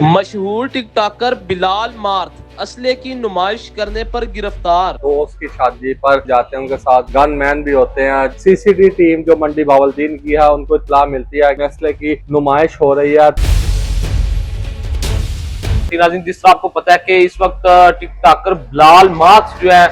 मशहूर TikToker Bilal math असले की नुमाइश करने पर गिरफ्तार। दोस्त की शादी पर जाते हैं, उनके साथ गन मैन भी होते हैं। सीसीडी टीम जो मंडी बावलदीन की है, उनको इत्तला मिलती है कि असले की नुमाइश हो रही है। जिस तरह आपको पता है कि इस वक्त टिकटॉकर बिलाल मार्थ जो है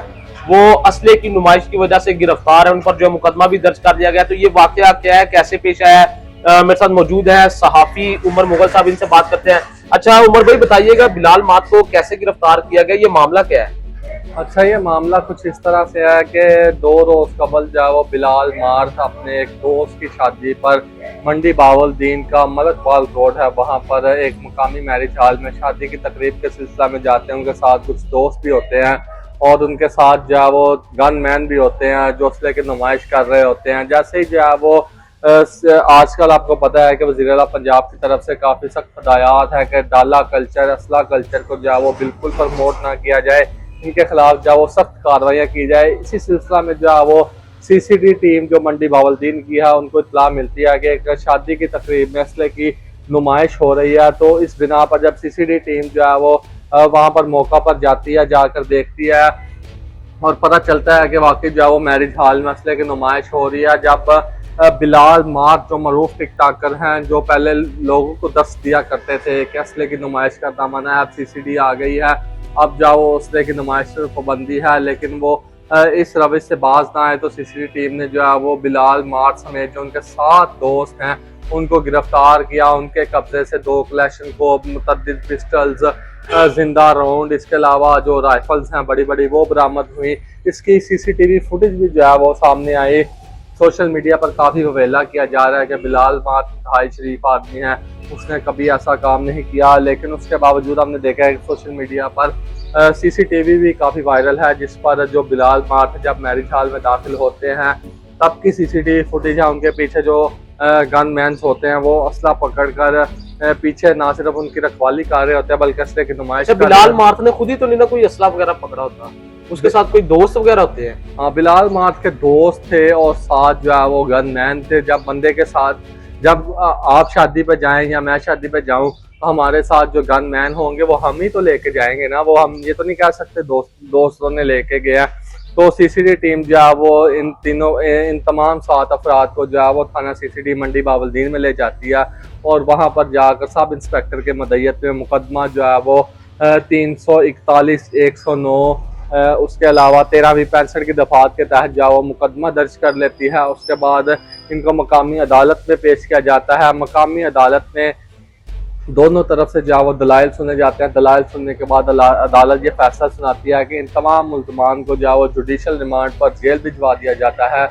वो असले की नुमाइश की वजह से गिरफ्तार है। उन पर जो है मुकदमा भी दर्ज कर दिया गया। तो ये वाकया क्या है, कैसे पेश आया है, मेरे साथ मौजूद है सहाफी उमर मुगल साहब, इनसे बात करते हैं। अच्छा उमर भाई बताइएगा, बिलाल मार्थ को कैसे गिरफ्तार किया गया, ये मामला क्या है? अच्छा, ये मामला कुछ इस तरह से है कि 2 रोज कबल जो वो बिलाल मार्थ अपने एक दोस्त की शादी पर मंडी बावलदीन का मलकपाल रोड है, वहाँ पर एक मुकामी मैरिज हॉल में शादी की तकरीब के सिलसिला में जाते हैं। उनके साथ कुछ दोस्त भी होते हैं और उनके साथ जो है वो गन मैन भी होते हैं जो असले की नुमाइश कर रहे होते हैं। जैसे ही जो है वो आजकल आपको पता है कि वज़ीर आला पंजाब की तरफ से काफ़ी सख्त हदायत है कि डाला कल्चर, असला कल्चर को जो है वो बिल्कुल प्रमोट ना किया जाए, इनके खिलाफ जो वो सख्त कार्रवाइयाँ की जाए। इसी सिलसिला में जो है वो सीसीडी टीम जो मंडी बावलदीन की है, उनको इत्तला मिलती है कि एक शादी की तकरीब में असले की नुमाइश हो रही है। तो इस बिना पर जब सीसीडी टीम जो है वो वहाँ पर मौका पर जाती है, जाकर देखती है और पता चलता है कि वाकई जो है वो मैरिज हॉल में असले की नुमाइश हो रही है। जब बिलाल मार्थ जो मरूफ टिकटॉकर हैं, जो पहले लोगों को दस्त दिया करते थे कि असले की नुमाइश करना मना है, अब सीसीडी आ गई है, अब जाओ असले की नुमाइश पर पाबंदी है, लेकिन वो इस रविश से बाज ना आए तो सीसीडी टीम ने जो है वो बिलाल मार्थ समेत जो उनके 7 दोस्त हैं उनको गिरफ्तार किया। उनके कब्जे से 2 क्लैशन को, मुतअद्दिद पिस्टल्स, जिंदा राउंड, इसके अलावा जो राइफल्स हैं बड़ी बड़ी वो बरामद हुई। इसकी सीसीटीवी फुटेज भी जो है वो सामने आई। सोशल मीडिया पर काफ़ी ववेला किया जा रहा है कि बिलाल मार्थ इंतहाई शरीफ आदमी है, उसने कभी ऐसा काम नहीं किया, लेकिन उसके बावजूद हमने देखा है कि सोशल मीडिया पर सीसीटीवी भी काफ़ी वायरल है जिस पर जो बिलाल मार्थ जब मैरिज हॉल में दाखिल होते हैं तब की सीसीटीवी फुटेज है। उनके पीछे जो गन मैन्स होते हैं वो असला पकड़कर पीछे ना सिर्फ उनकी रखवाली कर रहे होते हैं बल्कि असले की नुमाइश। बिलाल मार्थ ने खुद ही तो नहीं ना कोई असला वगैरह पकड़ा होता, उसके साथ कोई दोस्त वगैरह होते हैं? हाँ, बिलाल मार्थ के दोस्त थे और साथ जो है वो गन मैन थे। जब बंदे के साथ, जब आप शादी पे जाएं या मैं शादी पे जाऊं तो हमारे साथ जो गन मैन होंगे वो हम ही तो लेके जाएंगे ना, वो हम ये तो नहीं कह सकते दोस्तों ने लेके गया। तो सीसीडी टीम जो है वो इन तमाम 7 अफराद को जो है वो थाना सीसीडी मंडी बावलदीन में ले जाती है और वहाँ पर जाकर सब इंस्पेक्टर के मदयत में मुकदमा जो है वो 341, 109 उसके अलावा 1365 की दफात के तहत जाओ मुकदमा दर्ज कर लेती है। उसके बाद इनको मकामी अदालत में पेश किया जाता है। मकामी अदालत में दोनों तरफ से जो वो दलाइल सुने जाते हैं। दलाइल सुनने के बाद अदालत ये फैसला सुनाती है कि इन तमाम मुल्ज़मान को जो वो जुडिशल रिमांड पर जेल भिजवा दिया जाता है।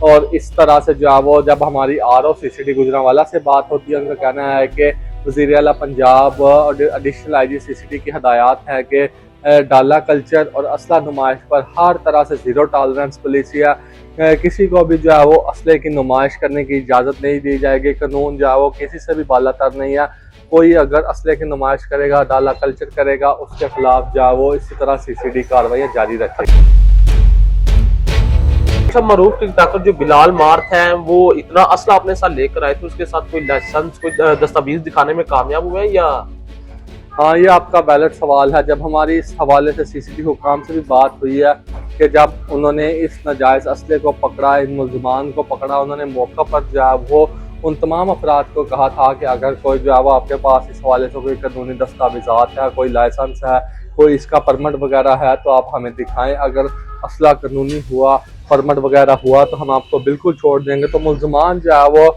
और इस तरह से जो वो जब हमारी RO CCD गुजरांवाला से बात होती है, उनका कहना है कि वज़ीर आला पंजाब और एडिशनल IG CCD की हदायत है कि डाला कल्चर और असला नुमाइश पर हर तरह से ज़ीरो टॉलरेंस पॉलिसी है। किसी को भी जो है वो असले की नुमाइश करने की इजाज़त नहीं दी जाएगी। कानून जो है वो किसी से भी बालातर नहीं है। कोई अगर असले की नुमाइश करेगा, डाला कल्चर करेगा, उसके खिलाफ जो है वो इसी तरह सीसीडी कार्रवाई जारी रखेगी। मरूफ टिकटॉकर जो बिलाल मार्थ हैं वो इतना असला अपने साथ लेकर आए थे, उसके साथ कोई लाइसेंस, कोई दस्तावेज दिखाने में कामयाब हुए या? हाँ, ये आपका वैलिड सवाल है। जब हमारी इस हवाले से सीसीडी हुकाम से भी बात हुई है कि जब उन्होंने इस नाजायज़ असले को पकड़ा, इन मुल्ज़मान को पकड़ा, उन्होंने मौका पर जो है वो उन तमाम अफराद को कहा था कि अगर कोई जो है वो आपके पास इस हवाले से कोई कानूनी दस्तावेज़ात है, कोई लाइसेंस है, कोई इसका परमिट वगैरह है तो आप हमें दिखाएं। अगर असला कानूनी हुआ, परमिट वगैरह हुआ तो हम आपको बिल्कुल छोड़ देंगे। तो मुल्ज़मान जो है वो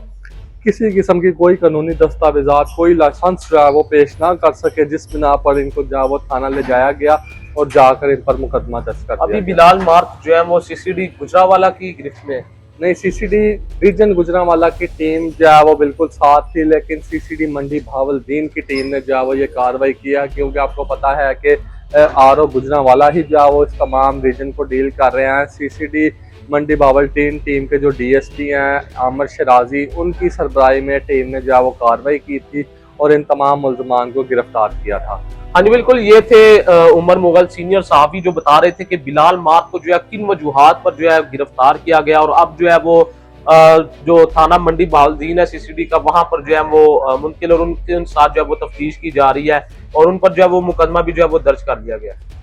किसी किस्म की कोई कानूनी दस्तावेज़ात, कोई लाइसेंस जो है वो पेश ना कर सके, जिस बिना पर इनको जो है वो थाना ले जाया गया और जाकर इन पर मुकदमा दर्ज कर दिया। अभी बिलाल मार्थ जो है वो सीसीडी गुजरांवाला की गिरफ्त में नहीं, सीसीडी रीजन गुजरांवाला की टीम जो है वो बिल्कुल साथ थी, लेकिन सीसीडी मंडी बावलदीन की टीम ने जो है वो ये कार्रवाई किया, क्योंकि आपको पता है कि RO गुजरांवाला ही जो है वो इस तमाम रीजन को डील कर रहे हैं। सीसीडी मंडी बावलदीन टीम के जो DSP हैं आमिर शराजी, उनकी सरबराही में टीम ने जो है वो कार्रवाई की थी और इन तमाम मुल्ज़मान को गिरफ्तार किया था। हाँ जी बिल्कुल, ये थे उमर मुगल सीनियर सहाफ़ी जो बता रहे थे कि बिलाल मार्थ को जो है किन वजूहात पर जो है गिरफ्तार किया गया और अब जो है वो जो थाना मंडी बहाउद्दीन है सीसीडी का, वहां पर जो है वो मुंतकिल और उनके साथ जो है वो तफ्तीश की जा रही है और उन पर जो है वो मुकदमा भी जो है वो दर्ज कर दिया गया है।